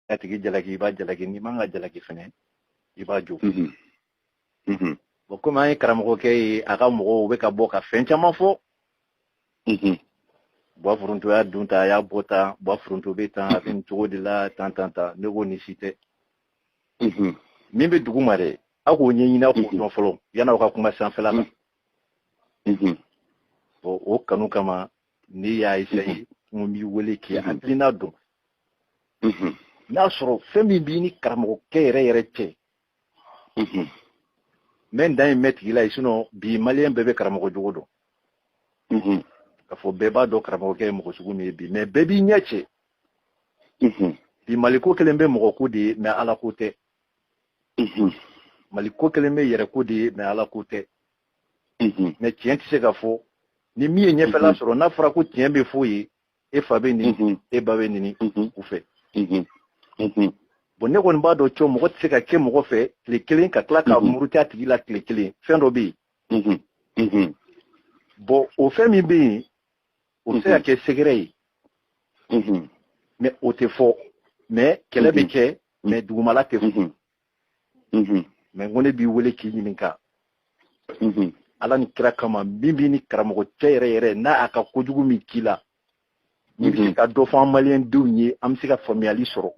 a tigi jalaki i b'a jalaki n'i man ka jalaki fɛnɛ i b'a jɔ bon comme an ye karamɔgɔkɛ ye a ka mɔgɔw bɛ ka bɔ ka fɛn caman fɔ Bois Forontoya dun ta a y'a bɔ tan Bois Foronto bɛ tan a bɛ nin cogo de la tan ne ko ni si tɛ min bɛ dugu ma dɛ aw k'o ɲɛɲini aw k'o dɔn fɔlɔ yan'aw ka kuma sanfɛla la bon o kanu kama n'i y'a essayer n b'i wele k'i hakilina dɔn n'a sɔrɔ fɛn min b'i ni karamɔgɔkɛ yɛrɛ cɛ n bɛ n dan ye mɛn tigi la ye sinon bi maliyɛn bɛɛ bɛ karamɔgɔ jogo dɔn k'a fɔ bɛɛ b'a dɔn karamɔgɔkɛ ye mɔgɔ sugu min ye bi mais bɛɛ b'i ɲɛ cɛ bi maliko kelen bɛ mɔgɔ ko de ye mais ala ko tɛ maliko kelen bɛ yɛrɛ ko de ye mais ala ko tɛ mais tiɲɛ tɛ se ka fɔ ni min ye ɲɛfɛla sɔrɔ n'a fɔra ko tiɲɛ bɛ fɔ ye e fa bɛ nin e ba bɛ nin u fɛ bon ne kɔni b'a dɔn cɔ mɔgɔ tɛ se ka kɛ mɔgɔ fɛ tile kelen ka tila ka muruti a tigi la tile kelen fɛn dɔ bɛ yen bon o fɛn min bɛ yen o bɛ se ka kɛ sɛgɛrɛ ye mais o tɛ fɔ mais kɛlɛ bɛ kɛ mais dugumala tɛ fɔ mais n ko ne b'i wele k'i ɲininka ala ni kira kama min b'i ni karamɔgɔ cɛ yɛrɛ n'a a ka kojugu min k'i la n'i bɛ se ka dɔ fɔ an maliyɛn denw ye an bɛ se ka faamuyali sɔrɔ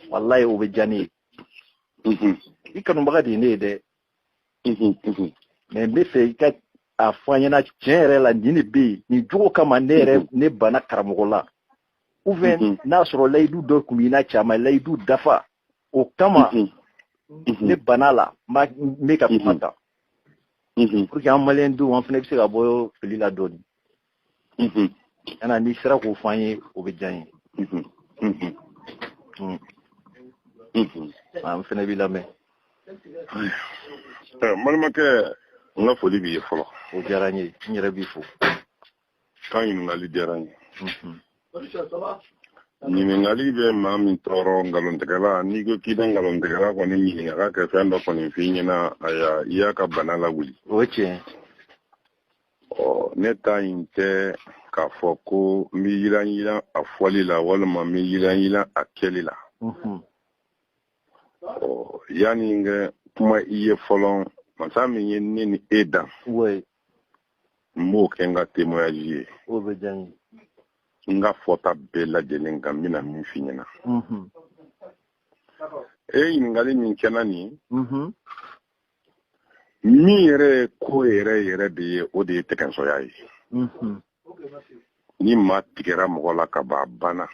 walayi o bɛ diya ne ye i kanubaga de ye ne ye dɛ mais n bɛ fɛ i ka a fɔ an ɲɛna tiɲɛ yɛrɛ la nin de bɛ yen nin jogo kama ne banna karamɔgɔ la ou bien n'a sɔrɔ layidu dɔ tun b'i n'a cɛ a ma layidu dafa o kama ne banna la n bɛ ka kuma ta pour que an maliyɛn denw an fana bɛ se ka bɔ fili la dɔɔnin n'i sera k'o fɔ an ye o bɛ diya n ye an fana b'i lamɛn balimakɛ n ka foli b'i ye fɔlɔ o diyara n ye n yɛrɛ b'i fo kan ɲininkali diyara n ye ɲininkali bɛ maa min tɔɔrɔ nkalontigɛla n'i ko k'i bɛ nkalontigɛla kɔni ɲininka ka kɛ fɛn dɔ kɔni f'i ɲɛna aya i y'a ka bana lawuli o ye tiɲɛ ne ta in tɛ k'a fɔ ko n bɛ yiran a fɔli la walima n bɛ yiran a kɛli la yanni n ka kuma i ye fɔlɔ masa min ye ne ni e dan n b'o kɛ n ka témoignage ye o bɛ diya n ye n ka fɔta bɛɛ lajɛlen kan n bɛna min f'i ɲɛna e ɲininkali min kɛra nin min yɛrɛ ko yɛrɛ de ye o de ye tɛgɛnsɔya ye ni maa tigɛra mɔgɔ la ka ban a banna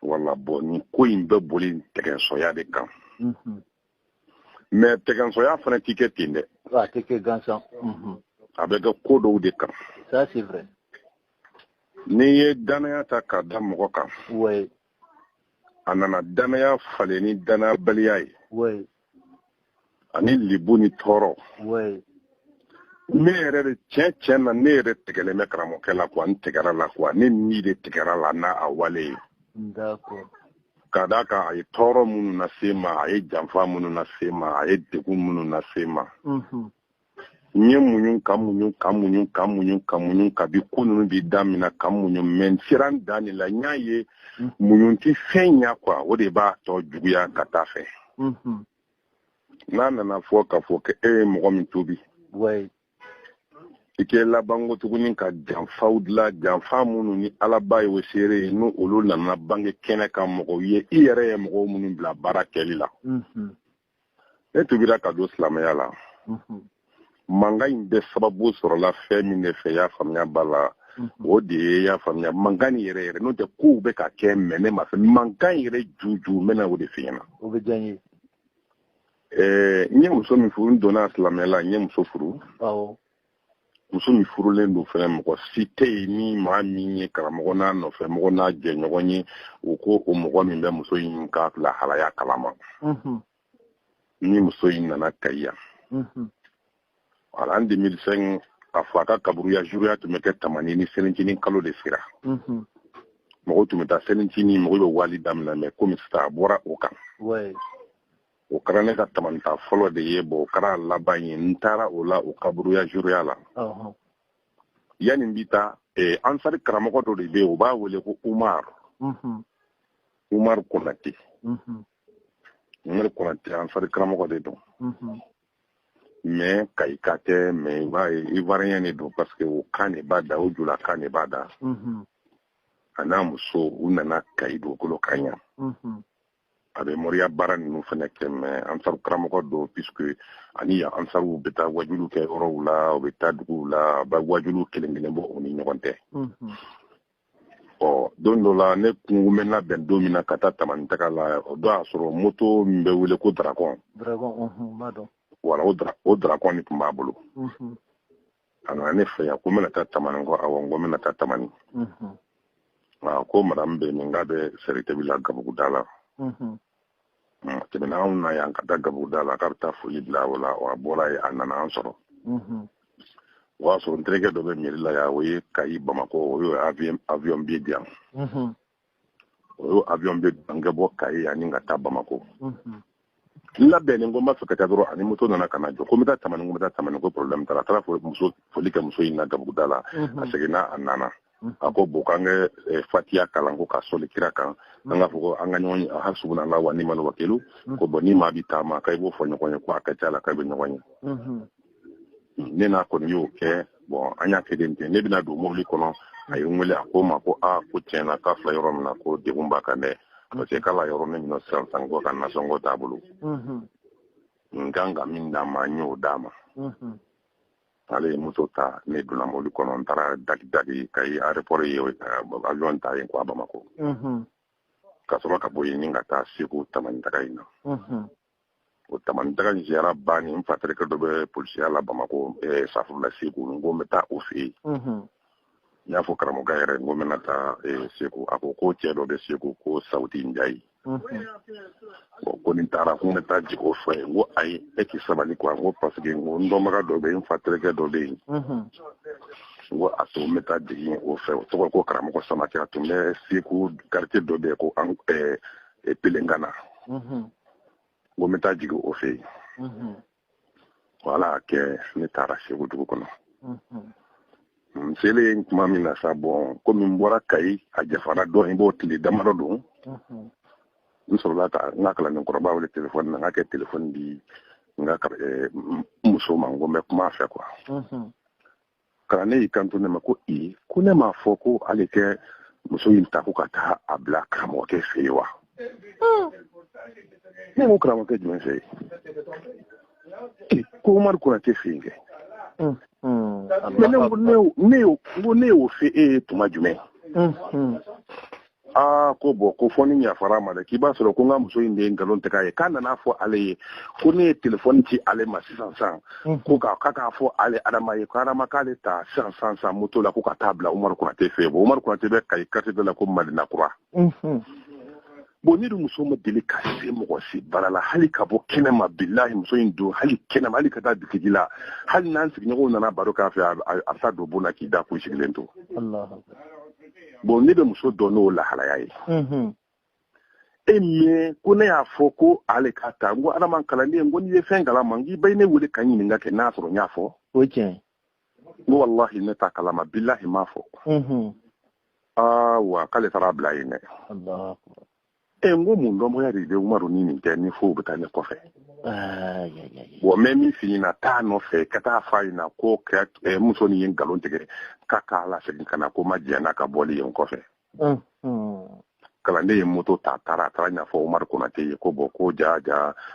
wala bɔn nin ko in bɛ boli tɛgɛnsɔya de kan mais tɛgɛnsɔya fana tɛ kɛ ten dɛ a tɛ kɛ gansan a bɛ kɛ ko dɔw de kan ça c'est vrai n'i ye danaya ta k'a da mɔgɔ kan a nana danaya falen ni danayabaliya ye ani libu ni tɔɔrɔ ne yɛrɛ de tiɲɛ na ne yɛrɛ tigɛlen bɛ karamɔgɔkɛ la quoi n tigɛra la quoi ne ni de tigɛra la n'a a wale ye ka d'a kan a ye tɔɔrɔ minnu lase ma a ye janfa minnu lase ma a ye degun minnu lase ma n ye muɲu ka kabi ko ninnu bi daminɛ ka muɲu mais n sera n dan de la n y'a ye muɲu tɛ fɛn ɲɛ quoi o de b'a tɔ juguya ka taa fɛ n'a nana fɔ k'a fɔ ko e ye mɔgɔ min tobi i kɛ labanko tuguni ka janfaw dilan janfa minnu ni alaba ye o seere ye n'o olu nana bange kɛnɛ kan mɔgɔw ye i yɛrɛ ye mɔgɔw minnu bila baara kɛli la e tubira ka don silamɛya la mankan in bɛɛ sababu sɔrɔla fɛn min de fɛ y'a faamuya ba la o de ye y'a faamuya mankan nin yɛrɛ n'o tɛ kow bɛ ka kɛ mɛ ne ma fɛ mankan yɛrɛ juju n bɛna o de f'i ɲɛna o bɛ diya n ye n ye muso min furu n donna silamɛya la n ye muso furu muso min furulen don fɛnɛ mɔgɔ si tɛ yen ni maa min ye karamɔgɔ n'a nɔfɛ mɔgɔ n'a jɛɲɔgɔn ye o ko o mɔgɔ min bɛ muso in ka lahalaya kalama ni muso in nana Kayi yan wala en 2005 a fɔ a ka kaburuya juruya tun bɛ kɛ tamani ni selincinin kalo de sera mɔgɔw tun bɛ taa selincinin mɔgɔw bɛ wali daminɛ mais komi sisan a bɔra o kan o kɛra ne ka tamanita fɔlɔ de ye o kɛra laban ye n taara o la o kaburuya juruya la yanni n bi taa ansari karamɔgɔ dɔ de bɛ yen o b'a wele ko Umar Umar Konate. Umar Konate ansari karamɔgɔ de don. Mais Kaikate mais Ivoirien ne don parce que o kan ne b'a da o jula kan ne b'a da. A n'a muso u nana Kayi dugukolo kan yan. A bɛ moriya baara ninnu fana kɛ mais ansaru karamɔgɔ don puisque ani yan ansaruw bɛ taa wajulu kɛ yɔrɔw la u bɛ taa duguw la ba wajulu kelen kelen bɔ u ni ɲɔgɔn tɛ. Don dɔ la ne kun bɛ labɛn don min na ka taa Tamanitaga la o don y'a sɔrɔ moto min bɛ wele ko Dragon. B'a dɔn. Voilà o Dragon ni tun b'a bolo. A nana ne fɛ yan ko n bɛna taa Tamani ko awɔ n ko n bɛna taa Tamani. Ko madame bɛ min k'a bɛ Sɛritebi la Gabuguda la. Tɛmɛna anw na yan ka taa Gabuguda la k'a bɛ taa foli bila o la a bɔra yen a nana an sɔrɔ. O y'a sɔrɔ n terikɛ dɔ bɛ mairie la yan o ye Kayi Bamako o y'o avion billet di yan. O y'o avion billet an ka bɔ Kayi ani ka taa Bamako. N labɛnnen ko n b'a fɛ ka taa dɔrɔn ani moto nana ka na jɔ ko n bɛ taa Tamani ko problème t'a la a taara foli kɛ muso in na Gabuguda la a seginna a nana. A ko bon k'an kɛ fatiya kalan ko ka sɔli kira kan an k'a fɔ ko an ka ɲɔgɔn ye hasbunallahu wa ni'mal wakilu ko bon ni maa bɛ taama k'a b'o fɔ ɲɔgɔn ye ko a ka ca la k'a bɛ ɲɔgɔn ye. Ne n'a kɔni y'o kɛ bon an y'a kɛ ten ne bɛna don mobili kɔnɔ a ye n wele a ko n ma ko ko tiɲɛna k'a filɛ yɔrɔ min na ko degun b'a kan dɛ parce que k'ale yɔrɔ ne minɛ sisan ko ka nasɔngɔ t'a bolo n kan ka min d'a ma n y'o d'a ma. Ale ye moto ta ne donna mobili kɔnɔ n taara dagi Kayi aéroport ye avion ta yen ko a Bamako. Ka sɔrɔ ka bɔ yen ni ka taa Segu Tamanitaga in na. O Tamanitaga in ziyara banni n fa terikɛ dɔ bɛ polisiya la Bamako Safurula Segu n ko n bɛ taa o fɛ yen. N y'a fɔ karamɔgɔ yɛrɛ n ko n bɛna taa Segu a ko cɛ dɔ bɛ Segu ko Sawuti Njayi. Ko ni taara ko n bɛ taa jigin o fɛ yen n ko ayi e k'i sabali quoi n ko parce que n ko n dɔnbaga dɔ bɛ yen n fa terikɛ dɔ bɛ yen. N ko a to n bɛ taa jigin o fɛ o tɔgɔ ko karamɔgɔ Samake a tun bɛ Segu quartier dɔ bɛ yen ko Pelengana. N ko n bɛ taa jigin o fɛ yen. Voilà kɛ ne taara Segu dugu kɔnɔ. N selen tuma min na sa bon komi n bɔra Kayi a jafara dɔɔnin b'o tile damadɔ don. N sɔrɔla ka n ka kalandenkɔrɔba wele téléphone na n ka kɛ téléphone di n ka muso ma n ko n bɛ kuma a fɛ quoi. Kalanden y'i kanto ne ma ko ko ne m'a fɔ ko ale tɛ muso in ta ko ka taa a bila karamɔgɔkɛ fɛ yen wa. Ne ko karamɔgɔkɛ jumɛn fɛ yen? Ko Umaru Konate fɛ yen kɛ. Mais ne y'o fɛ e ye tuma jumɛn? Ko bon ko fɔ ni yafara ma dɛ k'i b'a sɔrɔ ko n ka muso in de ye nkalon tigɛ a ye k'a nana fɔ ale ye ko ne ye téléphone ci ale ma sisan ko k'a fɔ ale Adama ye ko Adama k'ale ta sisan moto la ko ka taa bila Umaru Konate fɛ yen bon Umaru Konate bɛ Kayi quartier dɔ la ko Madinakura. Bon ne dun muso ma deli ka se mɔgɔ si baara la hali ka bɔ kɛnɛma bilahi muso in don hali kɛnɛma hali ka taa bitigi la hali n'an sigiɲɔgɔnw nana baro k'a fɛ a sa don bon na k'i da kun sigilen to. Bon ne bɛ muso dɔn n'o lahalaya ye. Mais ko ne y'a fɔ ko ale ka taa n ko Adama kalanden n ko n'i ye fɛn kalama n k'i bɛ ne wele ka ɲininka kɛ n'a sɔrɔ n y'a fɔ. O tiɲɛ. N ko wallahi ne t'a kalama bilahi m'a fɔ. Wa k'ale taara bila yen dɛ. N ko mun dɔnbaliya de bɛ Umaru ni nin kɛ ni fo bɛ taa ne kɔfɛ. Bon mɛ min f'i ɲɛna taa nɔfɛ ka taa f'a ɲɛna ko muso nin ye nkalon tigɛ k'a lasegin ka na ko ma diɲɛ n'a ka bɔli yen kɔfɛ. Kalanden ye moto ta a taara ɲɛfɔ Umaru Konate ye ko bon ko ja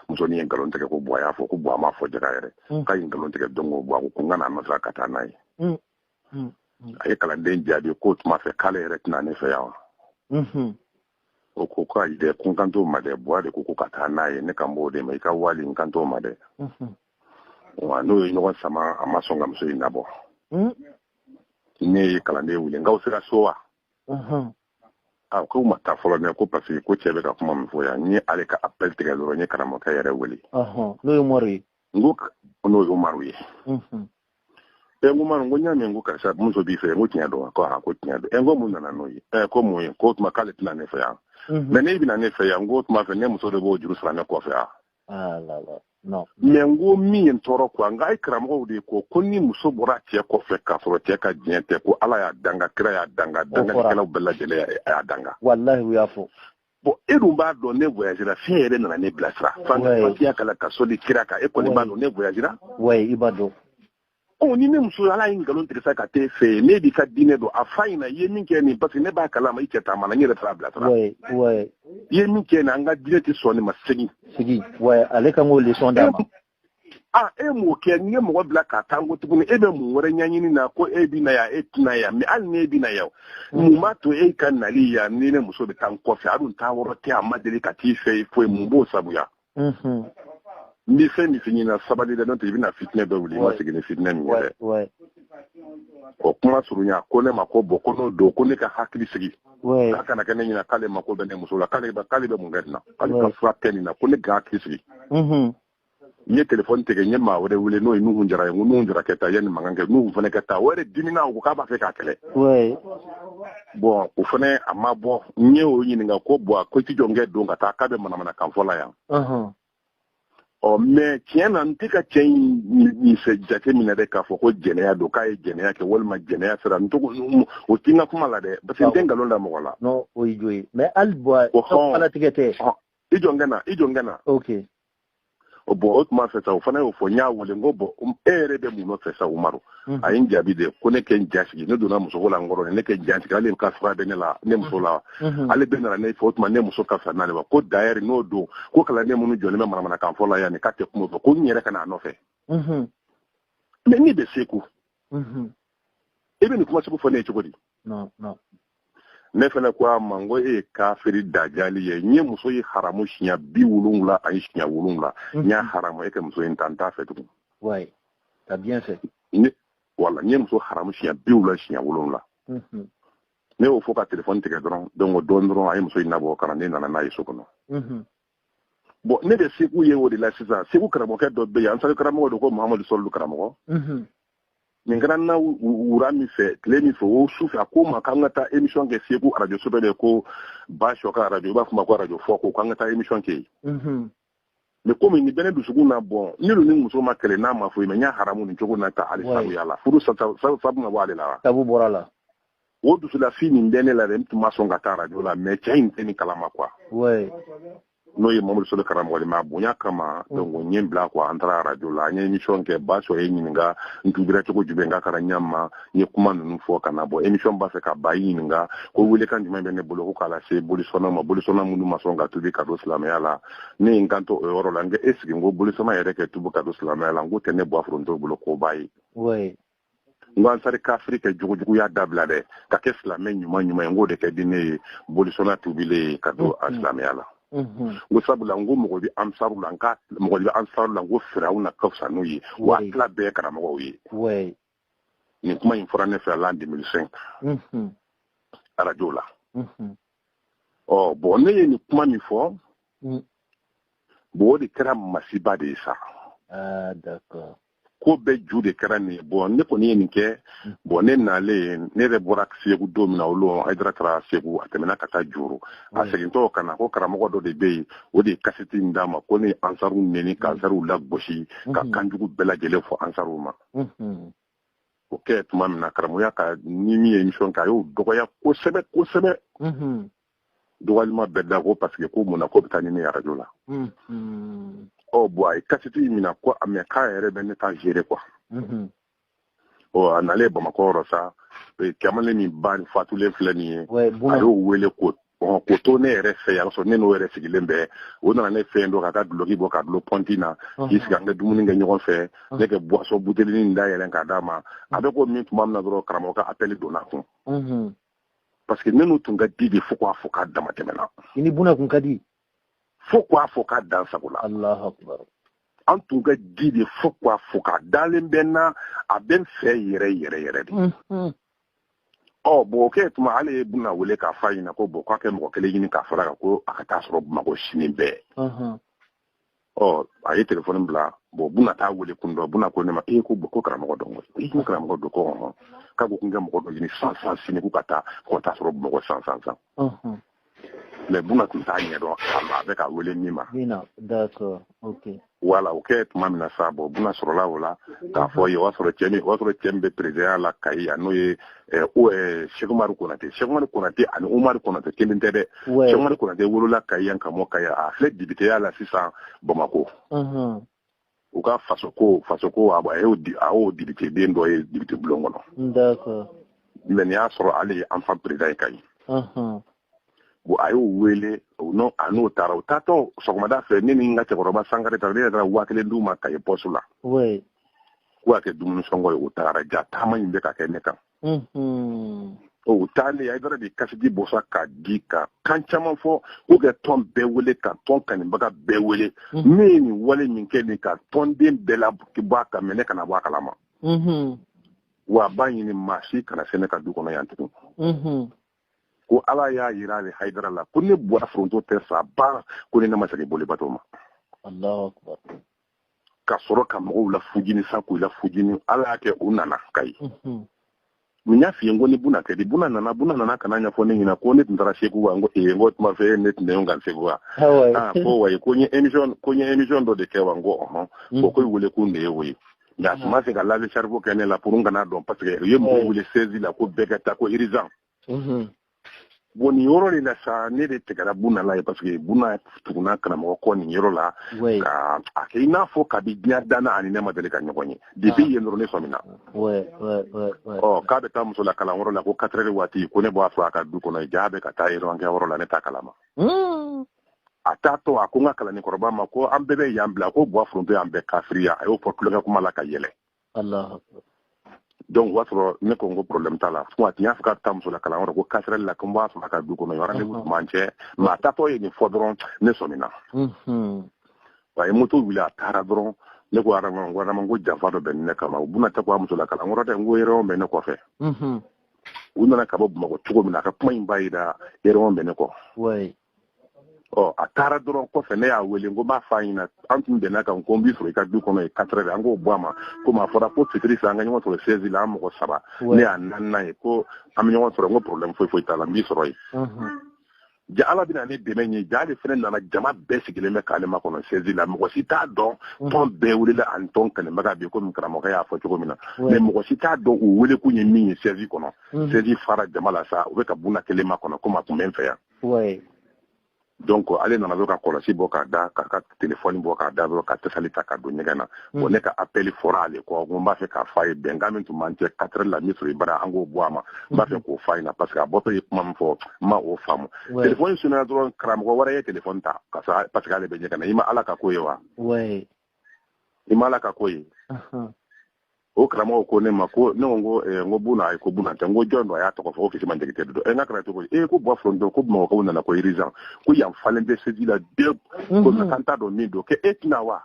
muso nin ye nkalon tigɛ ko bon a y'a fɔ ko bon a m'a fɔ Jaga yɛrɛ k'a ye nkalon tigɛ donc bon a ko n ka n'a nɔfɛ ka taa n'a ye. A ye kalanden jaabi ko tuma fɛ k'ale yɛrɛ tɛna ne fɛ yan wa. O ko k'ayi dɛ ko n kan t'o ma dɛ Buwa de ko ka taa n'a ye ne kan b'o de ma i ka wali n kan t'o ma dɛ. Wa n'o ye ɲɔgɔn sama a ma sɔn ka muso in labɔ. Ne ye kalanden wele n k'aw sera so wa? K'u ma taa fɔlɔ dɛ ko parce que ko cɛ bɛ ka kuma min fɔ yan n ye ale ka appel tigɛ dɔrɔn n ye karamɔgɔkɛ yɛrɛ wele. N'o ye Umaru ye. N ko n'o ye Umaru ye. N ko Umaru n ko n y'a mɛn n ko karisa muso b'i fɛ n ko tiɲɛ don wa? Ko tiɲɛ don. N ko mun nana n'o ye? Ko mun ye? Ko o tuma k'ale tɛna ne fɛ yan. Mais ne bɛna ne fɛ yan n ko o tuma fɛ ne muso de b'o juru sara ne kɔfɛ yan. non mais ngo mi en toro ko nga ay karamɔgɔw de ko ni muso bɔra cɛ kɔfɛ k'a sɔrɔ cɛ ka diɲɛ tɛ ko ala y'a danga kira y'a danga dangalikɛlaw bɛɛ lajɛlen y'a danga wallahi u y'a fɔ bon e dun b'a dɔn ne voyagera fiɲɛ yɛrɛ nana ne bilasira fantasiya kala ka sɔli kira kan e kɔni b'a dɔn ne voyagera ouais i b'a dɔn ni ne muso ala ye ngalon tigɛ sa ka t'e fɛ ne b'i ka diinɛ dɔn a fa ɲɛna i ye min kɛ nin parce que ne b'a kalama i cɛ taama na n yɛrɛ taara bilasira ouais i ye min kɛ nin an ka diinɛ tɛ sɔn nin ma segin ouais ale kan k'o leçon d'a ma e m'o kɛ ni ye mɔgɔ bila ka taa n ko tuguni e bɛ mun wɛrɛ ɲɛɲini na ko e bɛ na yan e tɛna yan mais hali n'e bɛ na yan mun b'a to e ka nali yan ni ne muso bɛ taa n kɔfɛ a dun taa yɔrɔ tɛ a ma deli ka t'i fɛ foyi mun b'o sabuya n bɛ fɛn min f'i ɲɛna sabali dɛ n'o tɛ i bɛna fitinɛ dɔ wuli i ma segin ni fitinɛ min ye dɛ o kuma surunya ko ne ma ko bon ko n'o don ko ne ka hakili sigi k'a kana kɛ ne ɲɛna k'ale mako bɛ ne muso la k'ale bɛ mun kɛ nin na k'ale ka fura kɛ nin na ko ne ka hakili sigi n ye telefɔni tigɛ n ye maa wɛrɛ wele n'o ye Nuhu Jara ye n ko Nuhu Jara kɛ taa yanni mankan kɛ Nuhu fana kɛ taa o yɛrɛ dimina o ko k'a b'a fɛ k'a kɛlɛ bon o fana a ma bɔ n ye o ɲininka ko bon ko i tɛ jɔn kɛ don ka taa k'a bɛ manamanakan fɔ la yan mais tiɲɛ na n tɛ ka cɛ in jate minɛ dɛ k'a fɔ ko jɛnɛya don k'a ye jɛnɛya kɛ walima jɛnɛya sera n o tɛ n ka kuma la dɛ parce que n tɛ nkalon da mɔgɔ la non o ye jo ye mais hali bɔn ala tigɛ tɛ i jɔn kɛ na ok bon o tuma fɛ sa o fana y'o fɔ n y'a wele n ko bon e yɛrɛ bɛ mun nɔfɛ sa Umaru a ye n jaabi de ko ne kɛ n ja sigi ne donna muso ko la n kɔrɔ ne kɛ n ja sigi ale ka fura bɛ ne la ne muso la ale bɛ nana ne fɛ o tuma ne muso ka fisa n'ale ma ko d'ailleurs n'o don ko kalanden minnu jɔlen bɛ manamanakan fɔ la yan nin k'a tɛ kuma o fɛ ko n yɛrɛ ka n'a nɔfɛ mais n'i bɛ Segu e bɛ nin kuma sugu fɔ ne ye cogo di ne fana ko a ma n ko e ye kafiri dajali ye n ye muso ye haramu siɲɛ 70 ani siɲɛ 7 n y'a haramu e ka muso in ta n t'a fɛ tugun ouais t'as bien fait wala n ye muso haramu siɲɛ 70 siɲɛ 7 ne y'o fɔ ka telefɔni tigɛ dɔrɔn donc o don dɔrɔn a ye muso in nabɔ ka na ne nana n'a ye so kɔnɔ bon ne bɛ Segu ye o de la sisan Segu karamɔgɔkɛ dɔ bɛ yen an sari karamɔgɔ don ko Mahamadu Sɔlidu karamɔgɔ nin kɛra n na wura min fɛ tile min fɛ o su fɛ a ko ma k'an ka taa émission kɛ Segu radio so dɔ de ko Ba Sɔka radio i b'a fɔ ma ko radio fɔ ko k'an ka taa émission kɛ yen mais komi nin bɛ ne dusukun na bon ne ni muso ma kɛlɛ n'a ma foyi mais n y'a haramu nin cogo na ta hali sabuya la furu sabu ma bɔ ale la wa sabu bɔra la o dusulafi min bɛ ne la dɛ n tun ma sɔn ka taa radio la mais cɛ in tɛ nin kalama quoi n'o ye Mamadou Sɔlidu karamɔgɔ ma bonya kama donc n ye n bila quoi an taara radio la an ye émission kɛ Ba Sɔ ye ɲininka n tubira cogo jumɛn k'a kɛra ɲama n ye kuma ninnu fɔ ka na bɔ émission b'a fɛ ka Ba ɲininka ko welekan jumɛn bɛ ne bolo ko k'a lase bolisɔnnaw ma bolisɔnna minnu ma sɔn ka tubi ka don silamɛya la ne ye n kanto o yɔrɔ la n ko est ce que n ko bolisɔnna yɛrɛ kɛ tubi ka don silamɛya la n ko tɛ ne bɔ a foronto bolo ko b'a ye n ko an sari kafiri kɛ jugujuguya dabila dɛ ka kɛ silamɛ ɲuman ɲuman ye n k'o de kɛ di ne ye bolisɔnna tubilen ka don a silamɛya la ko sabula n ko mɔgɔ bɛ ansaru la n ko Firawuna ka fisa n'u ye wa tila bɛɛ karamɔgɔw ye nin kuma in fɔra ne fɛ l'an 2005 radio la bon ne ye nin kuma min fɔ bon o de kɛra masiba de ye sa d'accord ko bɛɛ ju de kɛra nin ye bon ne kɔni ye nin kɛ bon ne nalen ne yɛrɛ bɔra Segu don min na olu Hayidara taara Segu a tɛmɛna ka taa Joro a segintɔ ka na ko karamɔgɔ dɔ de bɛ yen o de ye kasɛti in d'a ma ko ne ye ansaru neni ka ansaru lagosi ka kanjugu bɛɛ lajɛlen fɔ ansaru ma o kɛ tuma min na karamɔgɔya ka ni min ye émission kɛ a y'o dɔgɔya kosɛbɛ kosɛbɛ dɔgɔyalima bɛɛ da ko parce que ko mun na ko bɛ taa ni ne ye radio la bon a ye kasɛti in minɛ ko mais k'a yɛrɛ bɛ ne ta gérer quoi a nalen Bamakɔ yɔrɔ sa kamalen min ba ni fatulen filɛ nin ye a y'o wele ko to ne yɛrɛ fɛ yan sɔrɔ ne n'o yɛrɛ sigilen bɛ o nana ne fɛ yen dɔ ka taa duloki bɔ ka dulon pɔnti na k'i sigi an ka dumuni kɛ ɲɔgɔn fɛ ne kɛ boisson butelinin da yɛlɛn k'a d'a ma a bɛ ko min tuma min na dɔrɔn karamɔgɔ ka appel donna kun parce que ne n'u tun ka di de fo k'a fɔ k'a dama tɛmɛna i ni Buna kun ka di fo k'a fɔ k'a dan sago la Allahu Akbar an tun ka di de fo k'a fɔ k'a dalen bɛ n na a bɛ n fɛ yɛrɛ yɛrɛ yɛrɛ de bon o kɛ tuma ale ye Buna wele k'a f'a ɲɛna ko bon k'a kɛ mɔgɔ kelen ɲini k'a fara kan ko a ka taa sɔrɔ Bamakɔ sini bɛɛ a ye téléphone bila bon Buna t'a wele kun dɔn Buna ko ne ma ko bon ko karamɔgɔ dɔn ko karamɔgɔ dɔn ko k'a ko n ka mɔgɔ dɔ ɲini san sini ko ka taa sɔrɔ Bamakɔ san mais Buna tun t'a ɲɛ dɔn a bɛ ka wele min ma d'accord ok wala o kɛ tuma min na sa bon buna sɔrɔla o la k'a fɔ ye o y'a sɔrɔ cɛ min bɛ président la Kayi n'o ye Cheikh Umaru Konate ani Umaru Konate kelen tɛ dɛ Cheikh Umaru Konate wolola Kayi yan ka mɔ Kayi a filɛ député la sisan Bamako u ka faso ko a y'o député den dɔ ye député bulon kɔnɔ d'accord mais ni y'a sɔrɔ ale ye enfant président ye Kayi bon a y'o wele a n'o taara o taatɔ sɔgɔmada fɛ ne ni n ka cɛkɔrɔba Sankare taara ne yɛrɛ taara 5000 d'u ma Kayi poste la oui ko a kɛ dumuni sɔngɔ ye o taara ja taama in bɛ ka kɛ ne kan o taalen a yɛrɛ de kasidi bɔsa ka di ka kan caman fɔ ko kɛ tɔn bɛɛ wele ka tɔn kanibaga bɛɛ wele ne ye nin wale min kɛ nin ka tɔnden bɛɛ la bɔ a kan mɛ ne kana bɔ a kalama wa a b'a ɲini maa si kana se ne ka du kɔnɔ yan tugun ko ala y'a yira ale Haidara la ko ne bɔra foronto tɛ sa ba ko ne ma segin bolibato ma Allahu akbar ka sɔrɔ ka mɔgɔw la fujini sa k'u la fujini ala y'a kɛ u nana Kayi min y'a f'i ye ko ni buna kɛ di buna nana kana ɲɛfɔ ne ɲɛna ko ne tun taara Segu wa n ko n ko tuma fɛ ne tun tɛ ɲɔgɔn kan Segu wa ko wayi ko n ye émission dɔ de kɛ wa n ko bon ko wele ko ne ye o ye nka a tun ma se ka lave cerveau kɛ ne la pour n kana dɔn parce que u ye mɔgɔw wele 16 la ko bɛɛ ka taa ko urgent bon nin yɔrɔ de la sa ne de tigɛra Buna la ye parce que Buna tuguna karamɔgɔ kɔ nin yɔrɔ la ka a kɛ i n'a fɔ kabi diɲɛ danna ani ne ma deli ka ɲɔgɔn ye depuis yen dɔrɔn ne sɔmina k'a bɛ taa muso la kalanyɔrɔ la ko 4 heures waati ko ne b'a fɔ a ka du kɔnɔ ja bɛ ka taa yɔrɔ yɔrɔ la ne t'a kalama a t'a to a ko n ka kalani kɔrɔba ma ko an bɛɛ bɛ yan bila ko Buwa Foronto y'an bɛɛ kafiriya a y'o fɔ tulonkɛ kuma la ka yɛlɛ donc o b'a sɔrɔ ne ko n ko problème t'a la fo a tun y'a fɔ k'a bɛ taa muso la kalanyɔrɔ ko 4 heures la ko n b'a sɔrɔ a ka du kɔnɔ rendez-vous tun b'an cɛ mais a taatɔ ye nin fɔ dɔrɔn ne sɔmina a ye moto wuli a taara dɔrɔn ne ko Adama ko janfa dɔ bɛ ne kama u bɛna tɛ ko a muso la kalanyɔrɔ dɛ n ko yɛrɛw bɛ ne kɔfɛ u nana ka bɔ Bamakɔ cogo min na a ka kuma in b'a yira yɛrɛw bɛ ne kɔ a taara dɔrɔn kɔfɛ ne y'a wele n ko b'a f'a ɲɛna an tun bɛnna kan ko n b'i sɔrɔ i ka du kɔnɔ ye 4 heures an k'o bɔ a ma komi a fɔra ko fitiri fɛ an ka ɲɔgɔn sɔrɔ 16 la an mɔgɔ 3 ne y'a naaninan ye ko an bɛ ɲɔgɔn sɔrɔ n ko problème foyi t'a la n b'i sɔrɔ yen ja ala bɛna ne dɛmɛ ɲe ja ale fɛnɛ nana jama bɛɛ sigilen bɛ k'ale ma kɔnɔ 16 la mɔgɔ si t'a dɔn tɔn bɛɛ welela ani tɔn kɛnɛbaga bi komi karamɔgɔ y'a fɔ cogo min na mais mɔgɔ si t'a dɔn u wele kun ye min ye 16 kɔnɔ 16 fara jama la sa u bɛ ka Buna kelen ma kɔnɔ komi a tun bɛ n fɛ yan donc ale nana dɔrɔn ka kɔlɔsi bɔ k'a da k'a ka téléphone bɔ k'a da dɔrɔn ka tasali ta ka don ɲɛgɛn na bon ne ka appel fɔra ale kɔ ko n b'a fɛ k'a f'a ye bɛnkan min tun b'an cɛ 4 heures la min sɔrɔ i bara an k'o bɔ a ma n b'a fɛ k'o f'a ɲɛna parce que a bɔtɔ ye kuma min fɔ n ma o faamu téléphone sonara dɔrɔn karamɔgɔ wɛrɛ ye téléphone ta parce que ale bɛ ɲɛgɛn na i ma ala ka ko ye wa i ma ala ka ko ye o karamɔgɔ ko ne ma ko ne ko n ko Buna ye ko Buna tɛ n ko jɔn don a y'a tɔgɔ fɔ ko Kisima Jagite don n ka kɛra cogo di ko Buwa Foronto ko Bamakɔ nana ko urgent ko yan falen bɛ seji la bɛɛ ko k'an t'a dɔn min don k'e tɛna wa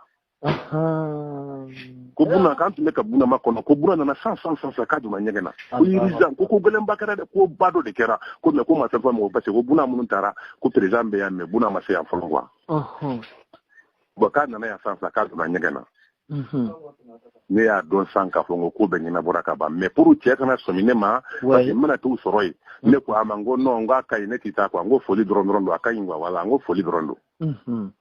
ko Buna k'an tun bɛ ka Buna ma kɔnɔ ko Buna nana san k'a donna ɲɛgɛn na ko urgent ko gɛlɛnba kɛra dɛ ko ba dɔ de kɛra ko mais ko ma fɛn fɔ mɔgɔ parce que ko Buna minnu taara ko président bɛ yan mais Buna ma se yan fɔlɔ quoi bon k'a nana yan san k'a donna ɲɛgɛn na ne y'a dɔn san k'a fɔ ko bɛ ɲɛnabɔra ka ban mais pour cɛ kana sɔmi ne ma parce que n bɛna t'u sɔrɔ yen ne ko a ma n ko non n k'a ka ɲi ne tɛ taa quoi n ko foli dɔrɔn don a ka ɲi quoi voilà n ko foli dɔrɔn don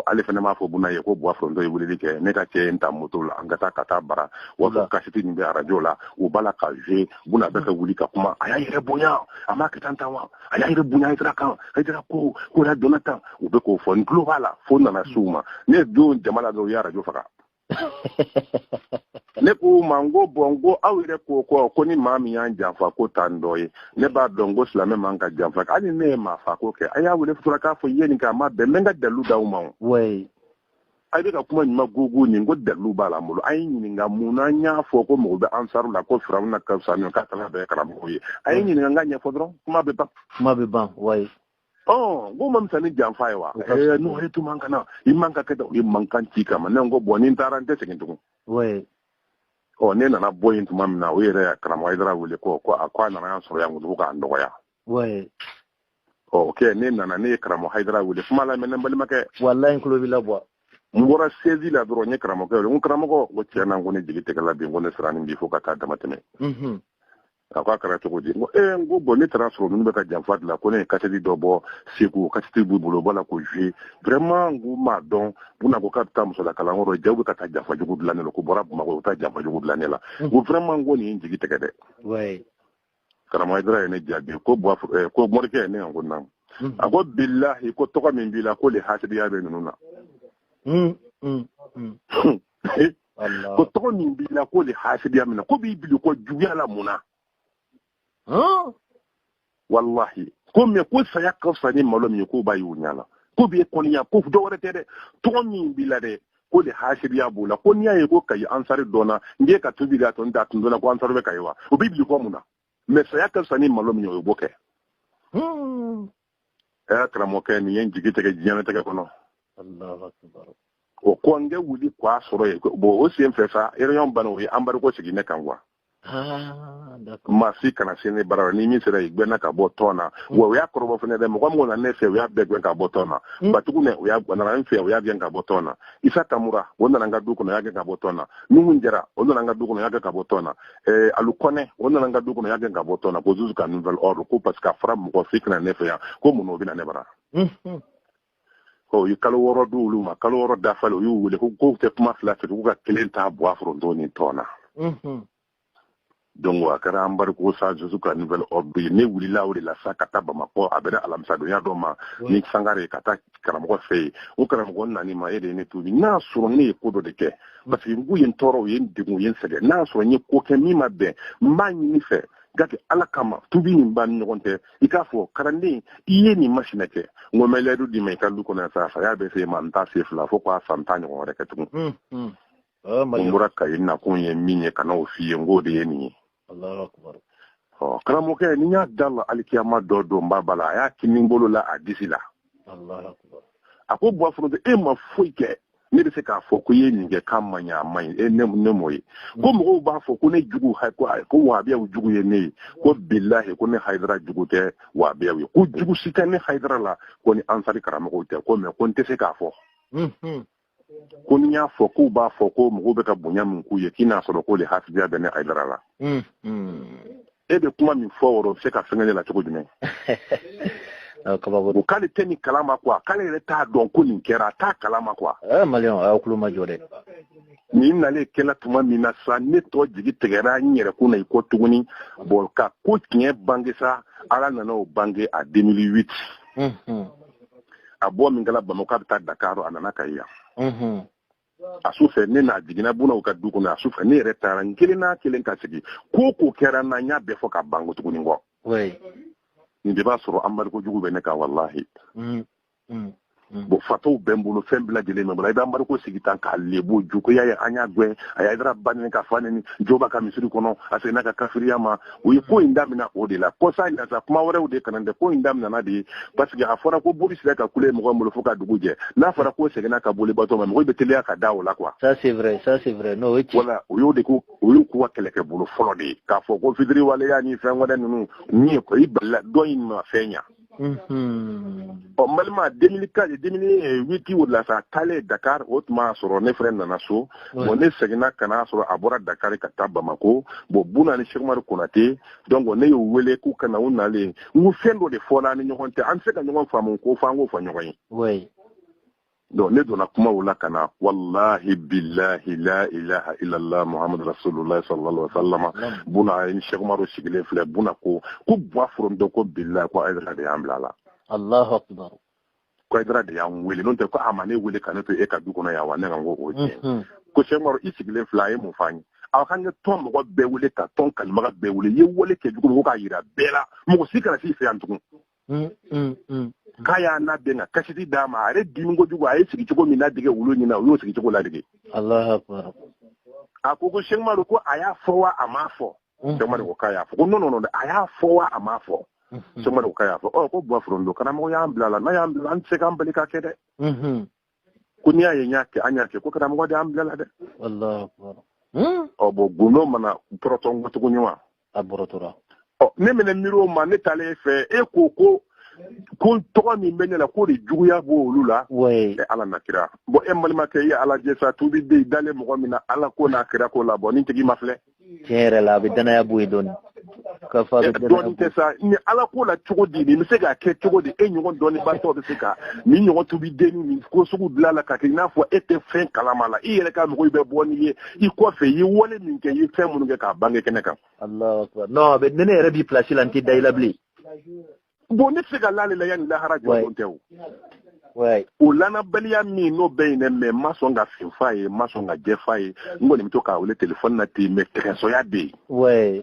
ale fana m'a fɔ Buna ye ko Buwa Foronto ye weleli kɛ ne ka cɛ in ta moto la an ka taa bara wa fɔ kasiti min bɛ radio la u b'a la ka jouer Buna bɛ ka wuli ka kuma a y'a yɛrɛ bonya a m'a kɛ tan wa a y'a yɛrɛ bonya Hayidara kan Hayidara ko yɛrɛ donna tan u bɛ k'o fɔ n tulo b'a la fo nana s'u ma ne don jama la dɔrɔn u y'a radio faga ne ko ma n ko bon n ko aw yɛrɛ ko ni maa min y'an janfa ko tan dɔ ye ne b'a dɔn ko silamɛ man ka janfa hali ne ye maa fa ko kɛ a y'a wele futura k'a fɔ i ye nin kɛ a ma bɛn n bɛ n ka dalilu d'aw ma a bɛ ka kuma ɲuman gugu nin ko dalilu b'a la n bolo a ye ɲininka mun na n y'a fɔ ko mɔgɔ bɛ ansaru la ko firawuna ka fisa ni k'a tala bɛɛ karamɔgɔ ye a ye ɲininka n ka ɲɛfɔ dɔrɔn kuma bɛ ban ko ma misa ni janfa ye wa n'o ye tuma kana i man ka kɛ i man kan ci kama ne ko bon ni n taara n tɛ segin tugun ne nana bɔ yen tuma min na o yɛrɛ karamɔgɔ Hayidara wele ko a nana yan sɔrɔ yan ko k'an dɔgɔya ok ne nana ne ye karamɔgɔ Hayidara wele kuma la mɛ ne balimakɛ wallahi n tulo b'i labɔ n bɔra 16 la dɔrɔn n ye karamɔgɔkɛ wele n ko karamɔgɔ ko tiɲɛ na n ko ne jigi tigɛla bi n ko ne sera nin bi fo ka taa dama tɛmɛ aka kara to godi ngo bon ne transfert nu be ka janfa de la ko ne katedi do bo seku katedi bu bolo bala ko jouer vraiment ngo ma don buna ko kapta muso la kala ngoro jawu ka ta janfa jugu de la ne ko bora ma ko ta janfa jugu de la ne la ngo vraiment ngo ni njigi tege de ouais karama idra ne jabi ko bo ko morke ne ngo nam ago billahi ko to min bila ko le hasidi ya be nuna Allah ko to min bila ko le hasidi ya mina ko bi bilu ko juya la muna wallahi ko me ko saya ka fani malo mi ko bayu nyala ko bi ko nya ko do wore tede to min bila de ko le hasidi ya bula ko nya ye ko kai ansari dona nge ka tubi ga ton da tun dona ko ansari be kaiwa o bi bilu ko muna me saya ka fani malo mi yo boke tramoke ni yen jigi tege jiyana tege kono Allahu akbar o ko nge wuli kwa soro ye bo o sien fefa irion bano ye ambar ko sigi ne kanwa d'accord ma fi kana sene bara ni mi sere igbe na ka botona wo ya korobo fene de mo ko na nefe we ya begwe ka botona batuku ne we ya na nfe we ya bien ka botona isa kamura wona nanga duko na ya ka botona nuhunjera wona nanga duko na ya ka botona alukone wona nanga duko na ya ka botona ko zuzu ka nouvelle ordre ko parce que fra mo ko fi kana nefe ya ko mo no bi na ne bara ko yi kalo woro dulu ma kalo woro da falo yu wule ko te kuma fla fe ko ka kelenta bo afro ndoni tona donc wa kara ambar ko sa juzu ka nouvelle ordre ne wuli la wuri la sa kata ba mako abere alamsa do ya do ma ni sangare kata kara mo fe o kara mo nani ma ede ne tubi na suro ne ko do de ke parce que ngu yen toro yen digu yen sede na suro ni ko ke mi ma be mbanyi ni fe gati ala kama tubi ni mban ni gonte ikafo karande iye ni machine ke ngo meledu di me kalu ko na sa ya be se man ta se fla fo kwa santani ko reke tu mura ka ina ko yen minye kana o fiye ngode yeni Allahu akbar karamo ke ni nya dalla alikiyama do mbabala ya kinimbolo la adisila Allahu akbar ako bo afro de e ma foike ne be se ka fo ko ye ninge kamanya mai ne moyi ko mo ba fo ko ne jugu ha ko wa biya jugu ye ne ko billahi ko ne haidara jugu te wa biya ko jugu sika ne haidara la ko ni ansari karamo ko te ko me ko nte se ka fo ko ni ya fo ko ba fo ko mo be ka bunya mun ku ye kina so ko le hasibiya da ne haidara la e be kuma min fo woro se ka fengele la tugo jume kababu kale teni kalama kwa kale leta don ko nin kera ta kalama kwa malion a kulu majore ni nale kela tuma mina sa ne to jigi tegera nyere ko na iko tuguni bol ka ko tiye bangesa ala nana o bange a 2008 abo mingala bamoka ta Dakar anana kaiya asufe ne na digina buna uka duko na asufe ne retara ngeli na kelen ka sigi ko kera na nya be fo ka bango tuguni ngo oui ni ba soro ambar ko jugu be ne ka wallahi bo fato bembulu fembla jele me bala ba mbar ko sigi tan ka lebo juko ya anya gwe aya dra banne ka fane ni joba ka misiri kono asena ka kafiriya ma wi ko indamina odela ko sa ina sa kuma wore ode kanande ko indamina na di parce que afora ko buri sila ka kule mo ngolo foka duguje na fara ko segena ka bole bato ma mo betele ka dawo la quoi ça c'est vrai no eti voilà o yo de ko wa keleke bulu folo de ka fo ko fidri wala ya ni fen wada nunu ni ko iballa do in ma fenya malma 2004 2008 wala sa kale Dakar otma soro ne frère nana so bon ne segna kana soro abora Dakar ka tabamako bo buna ni Cheikh Mar Konate donc on ne yo wele ku kana unale ngu fendo de fola ni nyonte an se ka nyongo famu ko fango fa nyongo oui donc ne dona kuma wala kana wallahi billahi la ilaha illa allah muhammad rasulullah sallallahu alaihi wasallam buna ni Cheikh Mar sigile fle buna ko bo from do ko billahi ko aidra de amlala Allahu akbar ko idra de yan wele non te ko amane wele kanato e ka duko na ya wa ne ngo o je ko Cheikh isigile fly mu fany aw kan ton mo be wele ka ton kalma be wele ye wele ke duko ko ayira bela mo sikara fi fe antu kaya na benga kashiti dama are dimingo dugo ay sigi ko mina dige wulo ni na yo sigi ko la dige Allahu akbar akoko Cheikh Mar ko aya fowa amafo Cheikh Mar ko kaya fo no aya fowa amafo Cheikh Mar ko kaya fo ko bo afro ndo kana mo ya amblala na ya amblala se kan balika kede kunya ye nyake anyake ko kana mo da amblala de Allahu akbar bo guno mana proton goto kunywa aborotora ne mena miro ma ne tale fe e ko to mi menela ko de juguya bo lula oui ala nakira bo e malima ke ya ala jesa tubi de dale mo mina ala ko nakira ko la bo ni tigi mafle kere la bi dana ya buy don dɔɔni tɛ sa ni ala ko la cogo di ni bɛ se ka kɛ cogo di e ɲɔgɔn dɔɔni batɔ bɛ se ka ni ɲɔgɔn tubi den ni ko sugu bila la ka kɛ i n'a fɔ e tɛ fɛn kalama la i yɛrɛ ka mɔgɔ i bɛ bɔ n'i ye i kɔfɛ i ye wale min kɛ i ye fɛn minnu kɛ k'a bange kɛnɛ kan. Alahu akbar non mais ne yɛrɛ b'i place la n tɛ da i la bilen. Bon ne tɛ se ka l'ale la yanni lahara jɔdon tɛ o. O lanabaliya min n'o bɛ yen dɛ mais n ma sɔn ka fin f'a ye n ma sɔn ka jɛ f'a ye n kɔni bɛ to k'a wele telefɔni na ten mais tɛgɛsɔya bɛ yen.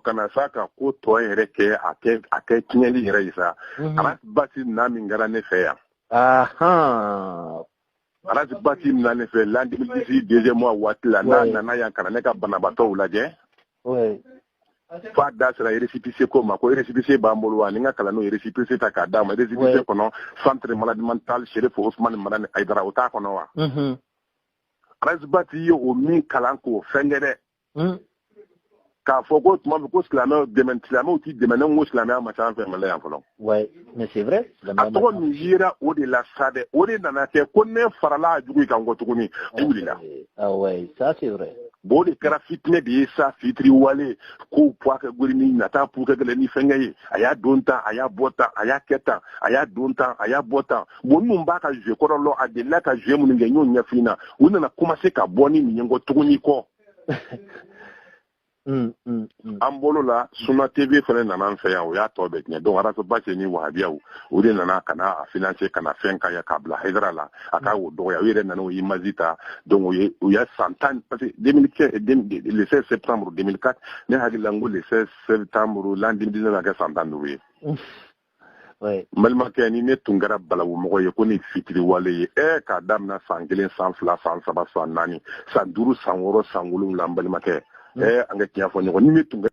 Kana sa ka ko tɔ yɛrɛ kɛ a kɛ tiɲɛli yɛrɛ ye sa ala basi na min kɛra ne fɛ yan. Ala basi na ne fɛ l'an 2018 deuxième mois waati la n'a nana yan kana ne ka banabaatɔw lajɛ. Fa da sera récépissé ko ma ko récépissé b'an bolo wa ni n ka kalan n'o récépissé ta k'a d'a ma récépissé kɔnɔ centre maladie mentale Cherif Ousmane Madani Aïdara o t'a kɔnɔ wa. Arasibati ye o min kalan k'o fɛn kɛ dɛ. K'a fɔ ko tuma bɛ ko silamɛw tɛ dɛmɛ ne ko silamɛya ma ca an fɛ Mali yan fɔlɔ. Mais c'est vrai. A tɔgɔ min yera o de la sa dɛ o de nana kɛ ko ne farala a jugu kan kɔ tuguni a wulila. Ça c'est vrai. Bon de kɛra fitinɛ de ye sa fitiri wale ko puwa kɛ gori ni nata pu kɛ gɛlɛn ni fɛnkɛ ye a y'a don tan a y'a bɔ tan a y'a kɛ tan a y'a don tan a y'a bɔ tan bon minnu b'a ka jouer kɔrɔ lɔ a delila ka jouer minnu kɛ n y'o ɲɛfin na u nana commencer ka bɔ ni nin ye nkɔ tuguni kɔ. An bolo la Suna TV fana nana an fɛ yan o y'a tɔ bɛɛ tiɲɛ donc Arasibasi ni wahabiyaw o de nana ka na a financer ka na fɛn ka k'a bila Haidara la a k'a o dɔgɔya u yɛrɛ nana o image ta donc u y'a san 10 parce que le 16 septembre 2004 ne hakili la n ko le 16 septembre l'an 2019 a kɛ san 15 ye. Balimakɛ ni ne tun kɛra balawumɔgɔ ye ko ni fitiri wale ye k'a daminɛ san 1 san 2 san 3 san 4 san 5 san 6 san 7 n balimakɛ an ka tiɲɛ fɔ ɲɔgɔn ni ne tun